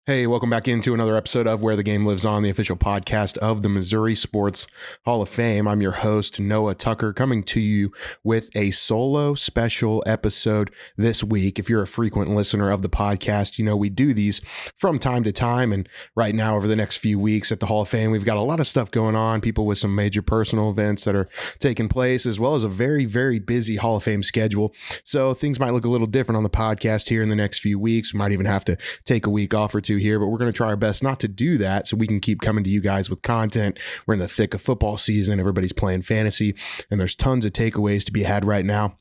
Hey, welcome back into another episode of Where the Game Lives On, the official podcast of the Missouri Sports Hall of Fame. I'm your host, Noah Tucker, coming to you with a solo special episode this week. If you're a frequent listener of the podcast, you know we do these from time to time. And right now, over the next few weeks at the Hall of Fame, we've got a lot of stuff going on, people with some major personal events that are taking place, as well as a very, very busy Hall of Fame schedule. So things might look a little different on the podcast here in the next few weeks. We might even have to take a week off or two here, but we're going to try our best not to do that so we can keep coming to you guys with content. We're in the thick of football season. Everybody's playing fantasy, and there's tons of takeaways to be had right now.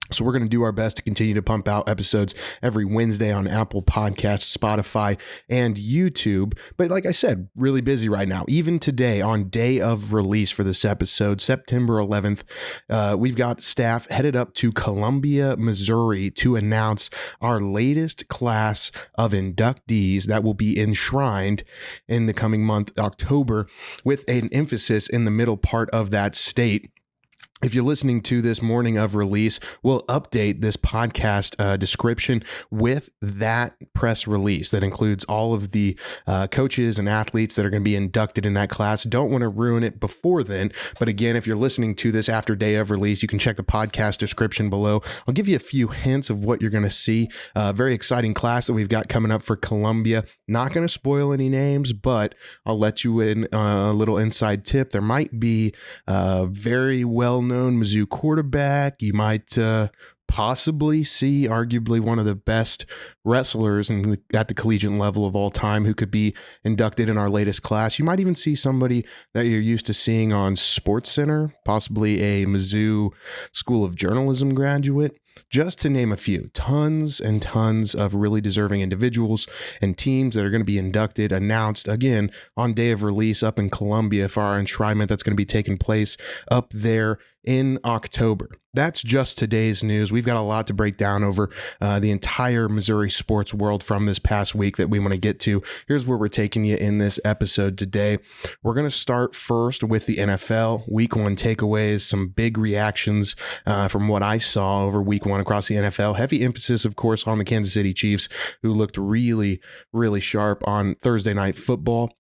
So we're going to do our best to continue to pump out episodes every Wednesday on Apple Podcasts, Spotify, and YouTube. But like I said, really busy right now. Even today, on day of release for this episode, September 11th, we've got staff headed up to Columbia, Missouri to announce our latest class of inductees that will be enshrined in the coming month, October, with an emphasis in the middle part of that state. If you're listening to this morning of release, we'll update this podcast description with that press release that includes all of the coaches and athletes that are going to be inducted in that class. Don't want to ruin it before then. But again, if you're listening to this after day of release, you can check the podcast description below. I'll give you a few hints of what you're going to see. Very exciting class that we've got coming up for Columbia. Not going to spoil any names, but I'll let you in a little inside tip. There might be very well-known Mizzou quarterback. You might possibly see arguably one of the best wrestlers at the collegiate level of all time who could be inducted in our latest class. You might even see somebody that you're used to seeing on SportsCenter, possibly a Mizzou School of Journalism graduate, just to name a few. Tons and tons of really deserving individuals and teams that are going to be inducted, announced again on day of release up in Columbia for our enshrinement that's going to be taking place up there in October. That's just today's news. We've got a lot to break down over the entire Missouri sports world from this past week that we want to get to. Here's where we're taking you in this episode today. We're going to start first with the NFL. Week one takeaways, some big reactions from what I saw over week one across the NFL. Heavy emphasis, of course, on the Kansas City Chiefs, who looked really, really sharp on Thursday Night Football.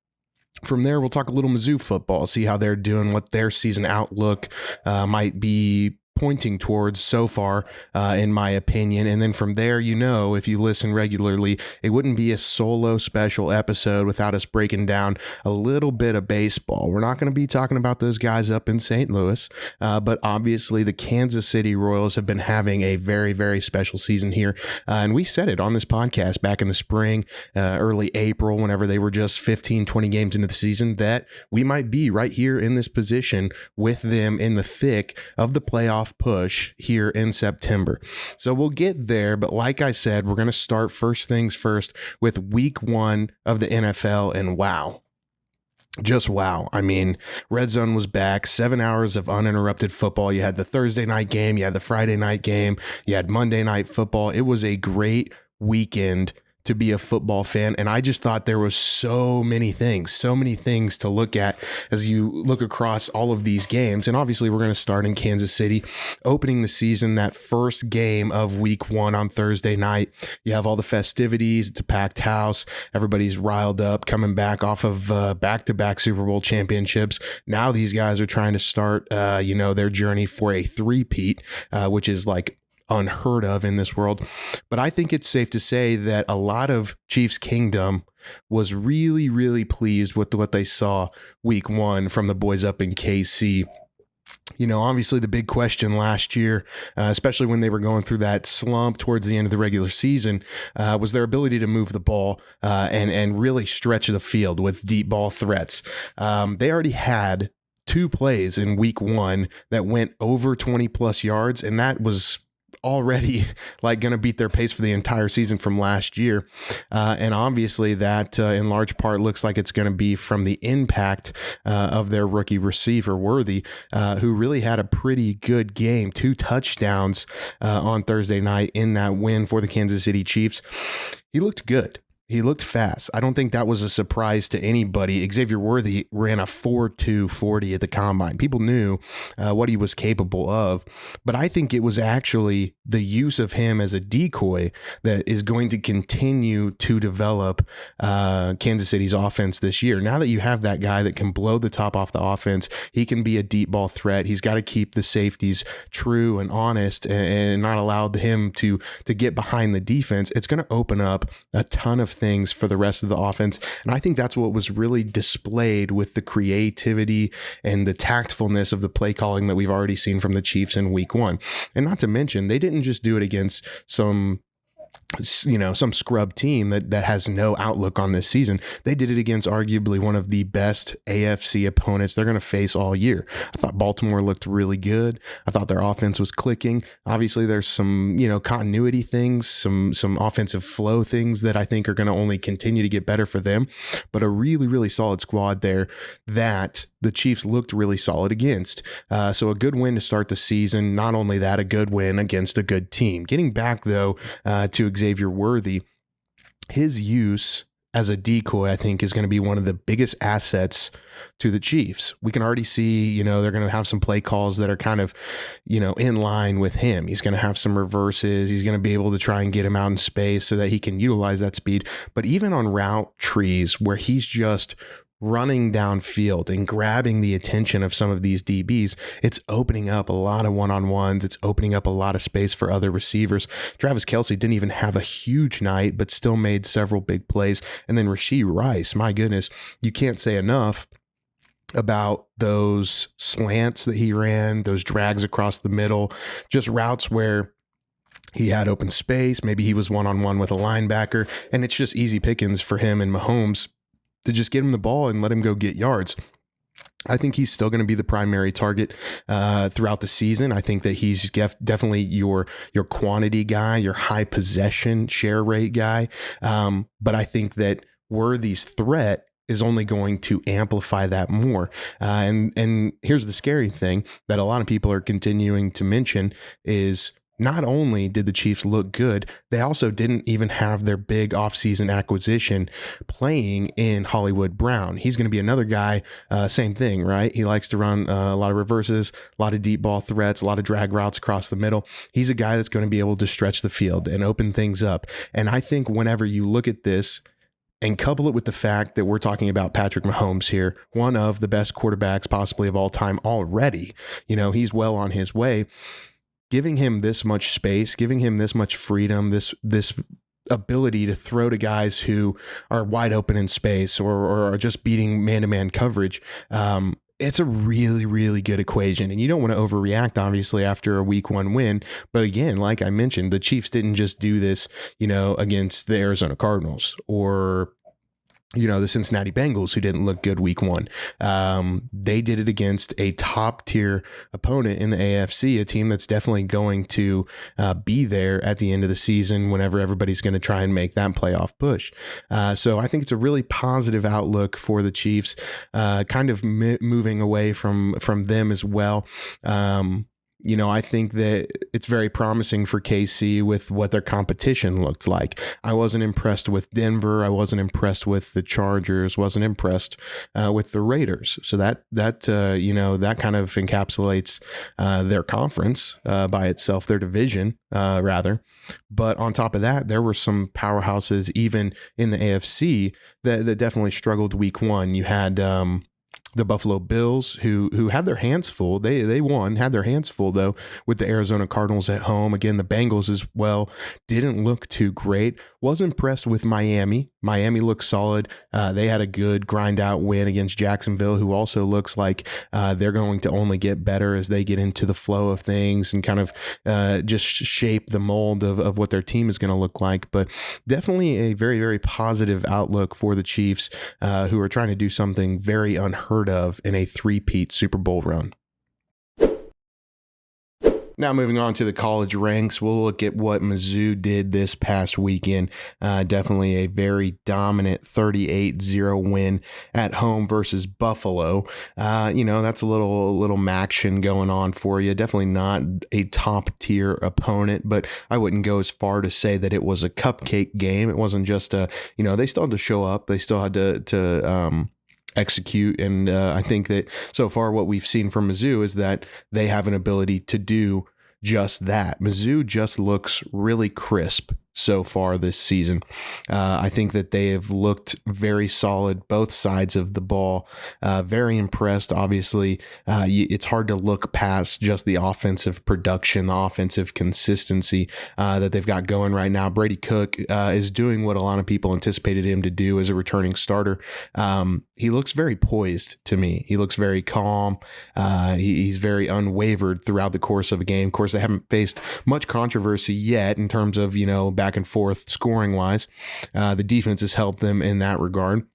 From there, we'll talk a little Mizzou football, see how they're doing, what their season outlook might be pointing towards so far, in my opinion. And then from there, you know, if you listen regularly, it wouldn't be a solo special episode without us breaking down a little bit of baseball. We're not going to be talking about those guys up in St. Louis, but obviously the Kansas City Royals have been having a very, very special season here. And we said it on this podcast back in the spring, early April, whenever they were just 15, 20 games into the season, that we might be right here in this position with them in the thick of the playoff push here in September. So we'll get there, but like I said, we're going to start first things first with week one of the NFL, and wow. Just wow. I mean, Red Zone was back, 7 hours of uninterrupted football. You had the Thursday night game, you had the Friday night game, you had Monday night football. It was a great weekend to be a football fan. And I just thought there was so many things to look at as you look across all of these games. And obviously we're going to start in Kansas City, opening the season, that first game of week one on Thursday night. You have all the festivities. It's a packed house. Everybody's riled up, coming back off of back-to-back Super Bowl championships. Now these guys are trying to start, their journey for a three-peat, which is like unheard of in this world. But I think it's safe to say that a lot of Chiefs Kingdom was really, really pleased with what they saw week one from the boys up in KC. You know, obviously the big question last year, especially when they were going through that slump towards the end of the regular season, was their ability to move the ball and really stretch the field with deep ball threats. They already had 2 plays in week one that went over 20 plus yards, and that was already like going to beat their pace for the entire season from last year. And obviously that in large part looks like it's going to be from the impact of their rookie receiver Worthy, who really had a pretty good game, 2 touchdowns on Thursday night in that win for the Kansas City Chiefs. He looked good. He looked fast. I don't think that was a surprise to anybody. Xavier Worthy ran a 4.2 40 at the combine. People knew what he was capable of, but I think it was actually the use of him as a decoy that is going to continue to develop Kansas City's offense this year. Now that you have that guy that can blow the top off the offense, he can be a deep ball threat. He's got to keep the safeties true and honest and not allow him to get behind the defense. It's going to open up a ton of things for the rest of the offense. And I think that's what was really displayed with the creativity and the tactfulness of the play calling that we've already seen from the Chiefs in week one. And not to mention, they didn't just do it against some scrub team that has no outlook on this season. They did it against arguably one of the best AFC opponents they're going to face all year. I thought Baltimore looked really good. I thought their offense was clicking. Obviously, there's some, continuity things, some offensive flow things that I think are going to only continue to get better for them. But a really, really solid squad there that the Chiefs looked really solid against. So a good win to start the season. Not only that, a good win against a good team. Getting back, though, to Xavier Worthy, his use as a decoy, I think, is going to be one of the biggest assets to the Chiefs. We can already see, they're going to have some play calls that are kind of, in line with him. He's going to have some reverses. He's going to be able to try and get him out in space so that he can utilize that speed. But even on route trees where he's just running downfield and grabbing the attention of some of these DBs, it's opening up a lot of one-on-ones. It's opening up a lot of space for other receivers. Travis Kelce didn't even have a huge night, but still made several big plays. And then Rashee Rice, my goodness, you can't say enough about those slants that he ran, those drags across the middle, just routes where he had open space. Maybe he was one-on-one with a linebacker, and it's just easy pickings for him and Mahomes to just get him the ball and let him go get yards. I think he's still going to be the primary target throughout the season. I think that he's definitely your quantity guy, your high possession share rate guy. But I think that Worthy's threat is only going to amplify that more. And here's the scary thing that a lot of people are continuing to mention is not only did the Chiefs look good, they also didn't even have their big offseason acquisition playing in Hollywood Brown. He's going to be another guy, same thing, right? He likes to run a lot of reverses, a lot of deep ball threats, a lot of drag routes across the middle. He's a guy that's going to be able to stretch the field and open things up. And I think whenever you look at this and couple it with the fact that we're talking about Patrick Mahomes here, one of the best quarterbacks possibly of all time already, he's well on his way. Giving him this much space, giving him this much freedom, this ability to throw to guys who are wide open in space or are just beating man-to-man coverage, it's a really, really good equation. And you don't want to overreact, obviously, after a week one win. But again, like I mentioned, the Chiefs didn't just do this, against the Arizona Cardinals or the Cincinnati Bengals, who didn't look good week one. They did it against a top tier opponent in the AFC, a team that's definitely going to be there at the end of the season whenever everybody's going to try and make that playoff push. So I think it's a really positive outlook for the Chiefs, kind of moving away from them as well. I think that it's very promising for KC with what their competition looked like. I wasn't impressed with Denver. I wasn't impressed with the Chargers. Wasn't impressed with the Raiders. So that kind of encapsulates their conference by itself, their division rather. But on top of that, there were some powerhouses even in the AFC that definitely struggled week one. You had the Buffalo Bills, who had their hands full. They won, had their hands full, though, with the Arizona Cardinals at home. Again, the Bengals as well didn't look too great. Was impressed with Miami. Miami looked solid. They had a good grind out win against Jacksonville, who also looks like they're going to only get better as they get into the flow of things and kind of just shape the mold of what their team is going to look like. But definitely a very, very positive outlook for the Chiefs, who are trying to do something very unheard of in a three-peat Super Bowl run. Now moving on to the college ranks, we'll look at what Mizzou did this past weekend. Definitely a very dominant 38-0 win at home versus Buffalo. That's a little action going on for you. Definitely not a top tier opponent, but I wouldn't go as far to say that it was a cupcake game. It wasn't just they still had to show up. They still had to execute. And I think that so far what we've seen from Mizzou is that they have an ability to do just that. Mizzou just looks really crisp so far this season. I think that they have looked very solid, both sides of the ball. Very impressed. Obviously, it's hard to look past just the offensive production, the offensive consistency that they've got going right now. Brady Cook is doing what a lot of people anticipated him to do as a returning starter. He looks very poised to me. He looks very calm. He's very unwavered throughout the course of a game. Of course, they haven't faced much controversy yet in terms of, back and forth scoring wise. The defense has helped them in that regard.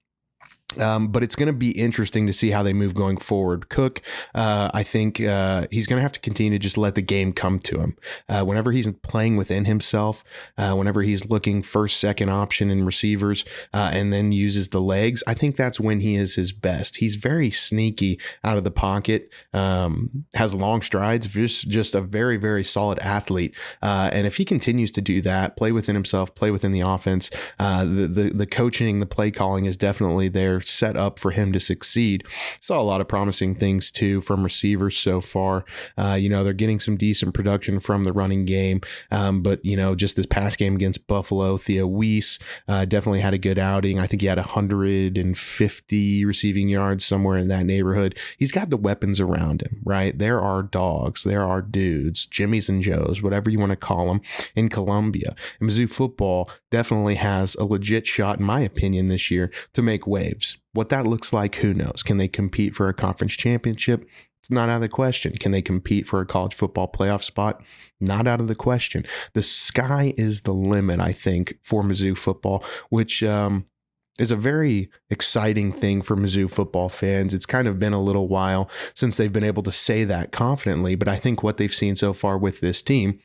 But it's going to be interesting to see how they move going forward. Cook, I think he's going to have to continue to just let the game come to him. Whenever he's playing within himself, whenever he's looking first, second option in receivers, and then uses the legs, I think that's when he is his best. He's very sneaky out of the pocket, has long strides, just a very, very solid athlete. And if he continues to do that, play within himself, play within the offense, the coaching, the play calling is definitely there, set up for him to succeed. Saw a lot of promising things too from receivers so far. They're getting some decent production from the running game. But just this past game against Buffalo, Theo Weiss definitely had a good outing. I think he had 150 receiving yards, somewhere in that neighborhood. He's got the weapons around him, right? There are dogs, there are dudes, Jimmies and Joes, whatever you want to call them, in Columbia. And Mizzou football definitely has a legit shot, in my opinion, this year to make waves. What that looks like, who knows? Can they compete for a conference championship? It's not out of the question. Can they compete for a college football playoff spot? Not out of the question. The sky is the limit, I think, for Mizzou football, which is a very exciting thing for Mizzou football fans. It's kind of been a little while since they've been able to say that confidently, but I think what they've seen so far with this team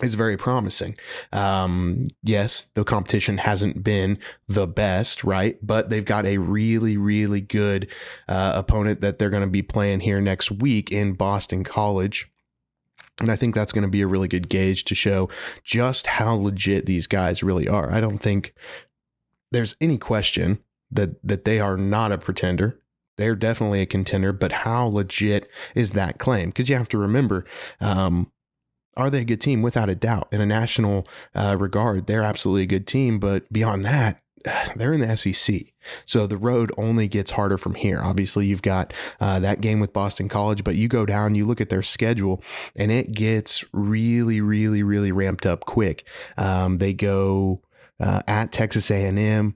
is very promising. Yes, the competition hasn't been the best, right? But they've got a really, really good opponent that they're going to be playing here next week in Boston College. And I think that's going to be a really good gauge to show just how legit these guys really are. I don't think there's any question that they are not a pretender. They're definitely a contender, but how legit is that claim? Because you have to remember, are they a good team? Without a doubt. In a national regard, they're absolutely a good team. But beyond that, they're in the SEC. So the road only gets harder from here. Obviously, you've got that game with Boston College, but you go down, you look at their schedule, and it gets really, really, really ramped up quick. They go at Texas A&M,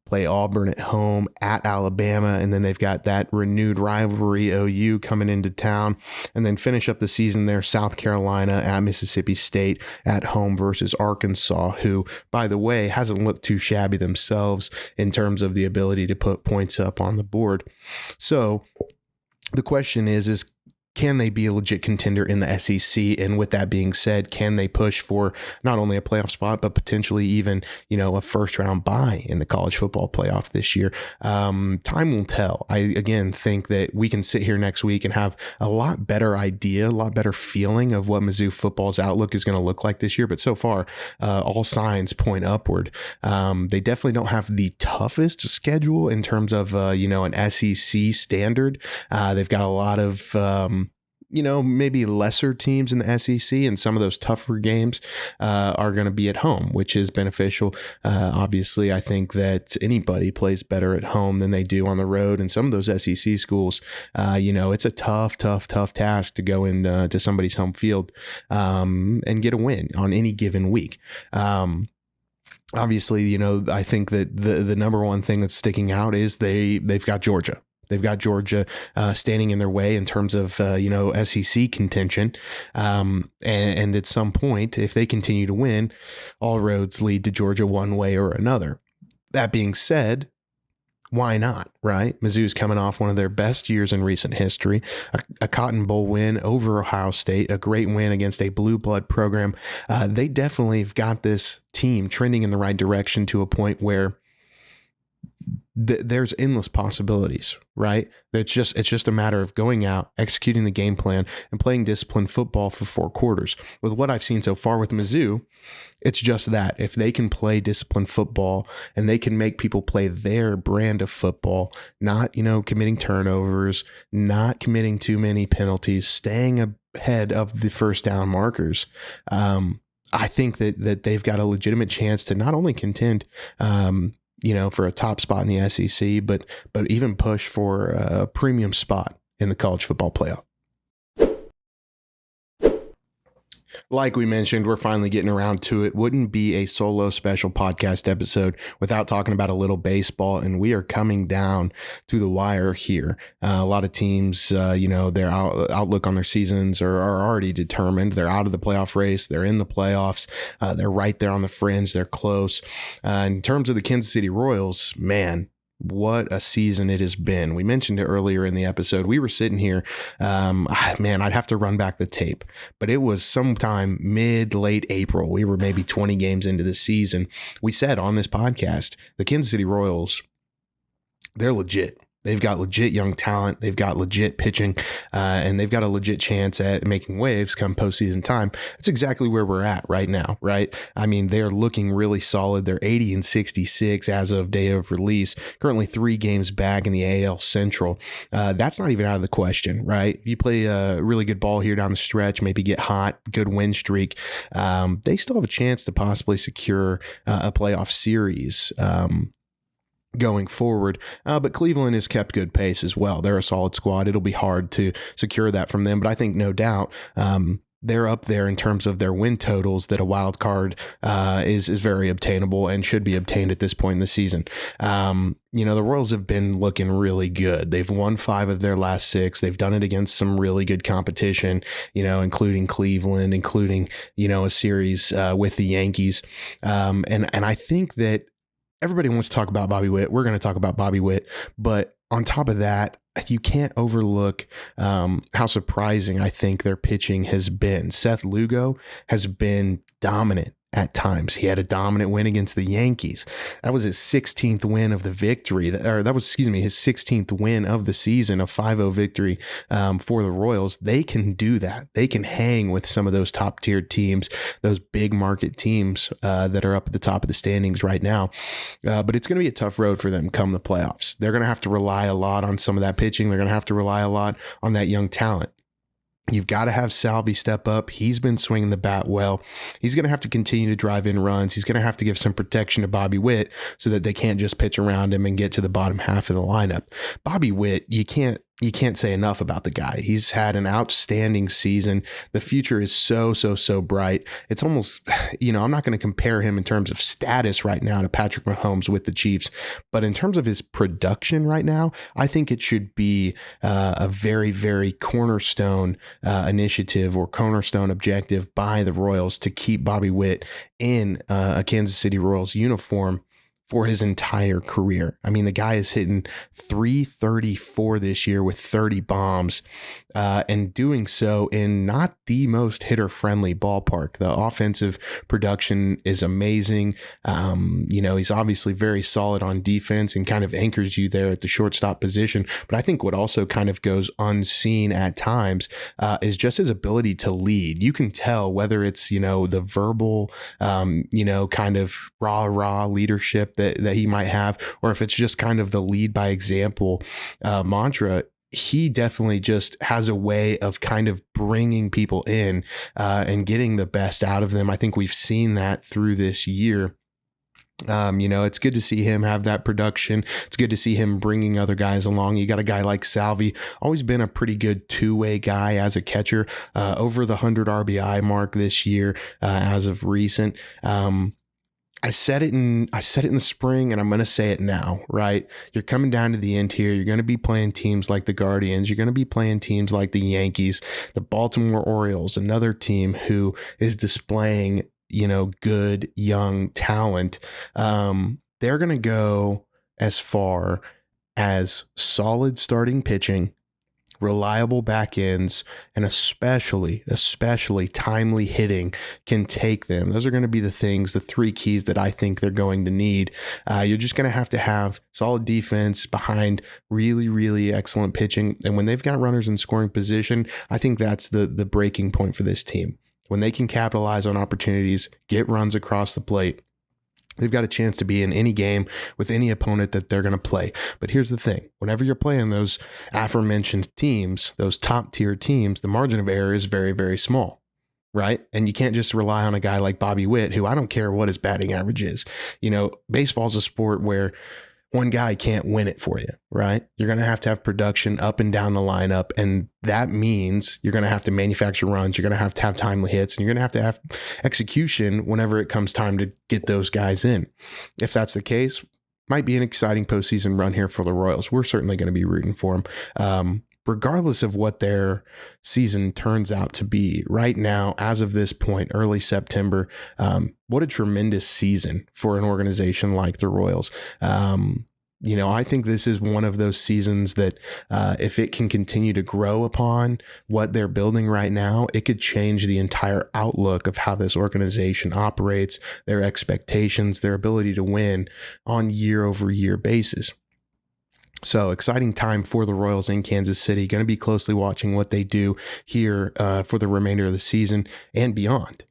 play Auburn at home, at Alabama, and then they've got that renewed rivalry, OU, coming into town, and then finish up the season there, South Carolina at Mississippi State, at home versus Arkansas, who, by the way, hasn't looked too shabby themselves in terms of the ability to put points up on the board. So the question is can they be a legit contender in the SEC? And with that being said, can they push for not only a playoff spot, but potentially even, a first round bye in the college football playoff this year? Time will tell. I, again, think that we can sit here next week and have a lot better idea, a lot better feeling of what Mizzou football's outlook is going to look like this year. But so far, all signs point upward. They definitely don't have the toughest schedule in terms of, an SEC standard. They've got a lot of, maybe lesser teams in the SEC, and some of those tougher games are going to be at home, which is beneficial. Obviously, I think that anybody plays better at home than they do on the road. And some of those SEC schools, it's a tough task to go into somebody's home field and get a win on any given week. Obviously, I think that the number one thing that's sticking out is they've got Georgia. They've got Georgia standing in their way in terms of, SEC contention. And at some point, if they continue to win, all roads lead to Georgia one way or another. That being said, why not, right? Mizzou's coming off one of their best years in recent history, a Cotton Bowl win over Ohio State, a great win against a blue blood program. They definitely have got this team trending in the right direction to a point where there's endless possibilities, right? It's just a matter of going out, executing the game plan, and playing disciplined football for 4 quarters. With what I've seen so far with Mizzou, it's just that. If they can play disciplined football and they can make people play their brand of football, not, committing turnovers, not committing too many penalties, staying ahead of the first down markers, I think that they've got a legitimate chance to not only contend, for a top spot in the SEC, but even push for a premium spot in the college football playoff. Like we mentioned, we're finally getting around to it. Wouldn't be a solo special podcast episode without talking about a little baseball, and we are coming down to the wire here. A lot of teams, their outlook on their seasons are already determined. They're out of the playoff race. They're in the playoffs. They're right there on the fringe. They're close. In terms of the Kansas City Royals, man, what a season it has been. We mentioned it earlier in the episode. We were sitting here, I'd have to run back the tape, but it was sometime late April. We were maybe 20 games into the season. We said on this podcast, the Kansas City Royals, they're legit. They've got legit young talent. They've got legit pitching, and they've got a legit chance at making waves come postseason time. That's exactly where we're at right now, right? I mean, they're looking really solid. They're 80-66 as of day of release. Currently 3 games back in the AL Central. That's not even out of the question, right? If you play a really good ball here down the stretch, maybe get hot, good win streak, they still have a chance to possibly secure a playoff series. Going forward. But Cleveland has kept good pace as well. They're a solid squad. It'll be hard to secure that from them, but I think no doubt they're up there in terms of their win totals that a wild card is very obtainable and should be obtained at this point in the season. The Royals have been looking really good. They've won 5 of their last 6. They've done it against some really good competition, including Cleveland, including, a series with the Yankees. And I think that everybody wants to talk about Bobby Witt. We're going to talk about Bobby Witt. But on top of that, you can't overlook how surprising I think their pitching has been. Seth Lugo has been dominant at times. He had a dominant win against the Yankees. That was his 16th win of the victory, his 16th win of the season, a 5-0 victory for the Royals. They can do that. They can hang with some of those top tier teams, those big market teams that are up at the top of the standings right now. But it's going to be a tough road for them come the playoffs. They're going to have to rely a lot on some of that pitching. They're going to have to rely a lot on that young talent. You've got to have Salvi step up. He's been swinging the bat well. He's going to have to continue to drive in runs. He's going to have to give some protection to Bobby Witt so that they can't just pitch around him and get to the bottom half of the lineup. Bobby Witt, you can't say enough about the guy. He's had an outstanding season. The future is so bright. It's almost, I'm not going to compare him in terms of status right now to Patrick Mahomes with the Chiefs, but in terms of his production right now, I think it should be a very, very cornerstone initiative or cornerstone objective by the Royals to keep Bobby Witt in a Kansas City Royals uniform for his entire career. I mean, the guy is hitting .334 this year with 30 bombs and doing so in not the most hitter-friendly ballpark. The offensive production is amazing. He's obviously very solid on defense and kind of anchors you there at the shortstop position. But I think what also kind of goes unseen at times is just his ability to lead. You can tell whether it's, the verbal, kind of rah leadership that he might have, or if it's just kind of the lead by example mantra. He definitely just has a way of kind of bringing people in and getting the best out of them. I think we've seen that through this year. It's good to see him have that production. It's good to see him bringing other guys along. You got a guy like Salvi, always been a pretty good two-way guy as a catcher, over the 100 RBI mark this year as of recent. I said it in the spring, and I'm going to say it now, right? You're coming down to the end here. You're going to be playing teams like the Guardians. You're going to be playing teams like the Yankees, the Baltimore Orioles, another team who is displaying, good young talent. They're going to go as far as solid starting pitching, reliable back ends, and especially timely hitting can take them. Those are going to be the things, the three keys that I think they're going to need. You're just going to have solid defense behind really, really excellent pitching. And when they've got runners in scoring position, I think that's the breaking point for this team. When they can capitalize on opportunities, get runs across the plate, they've got a chance to be in any game with any opponent that they're going to play. But here's the thing. Whenever you're playing those aforementioned teams, those top tier teams, the margin of error is very, very small, right? And you can't just rely on a guy like Bobby Witt, who I don't care what his batting average is. Baseball's a sport where one guy can't win it for you, right? You're going to have production up and down the lineup. And that means you're going to have to manufacture runs. You're going to have timely hits, and you're going to have execution whenever it comes time to get those guys in. If that's the case, might be an exciting postseason run here for the Royals. We're certainly going to be rooting for them. Regardless of what their season turns out to be right now, as of this point, early September, what a tremendous season for an organization like the Royals. I think this is one of those seasons that if it can continue to grow upon what they're building right now, it could change the entire outlook of how this organization operates, their expectations, their ability to win on year-over-year basis. So exciting time for the Royals in Kansas City. Going to be closely watching what they do here for the remainder of the season and beyond.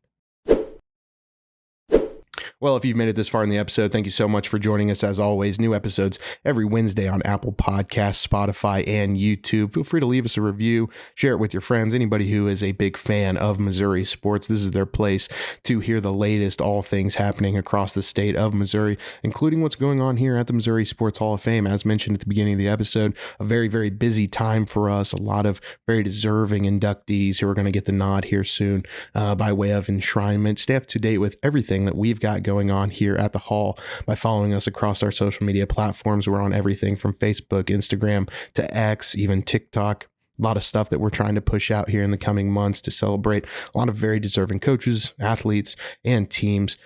Well, if you've made it this far in the episode, thank you so much for joining us. As always, new episodes every Wednesday on Apple Podcasts, Spotify, and YouTube. Feel free to leave us a review, share it with your friends, anybody who is a big fan of Missouri sports. This is their place to hear the latest, all things happening across the state of Missouri, including what's going on here at the Missouri Sports Hall of Fame. As mentioned at the beginning of the episode, a very, very busy time for us. A lot of very deserving inductees who are going to get the nod here soon by way of enshrinement. Stay up to date with everything that we've got going on here at the Hall by following us across our social media platforms. We're on everything from Facebook, Instagram to X, even TikTok. A lot of stuff that we're trying to push out here in the coming months to celebrate a lot of very deserving coaches, athletes, and teams.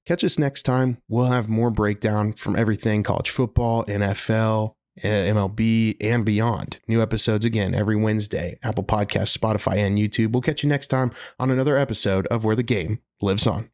Catch us next time. We'll have more breakdown from everything college football, NFL, MLB, and beyond. New episodes again every Wednesday, Apple Podcasts, Spotify, and YouTube. We'll catch you next time on another episode of Where the Game Lives On.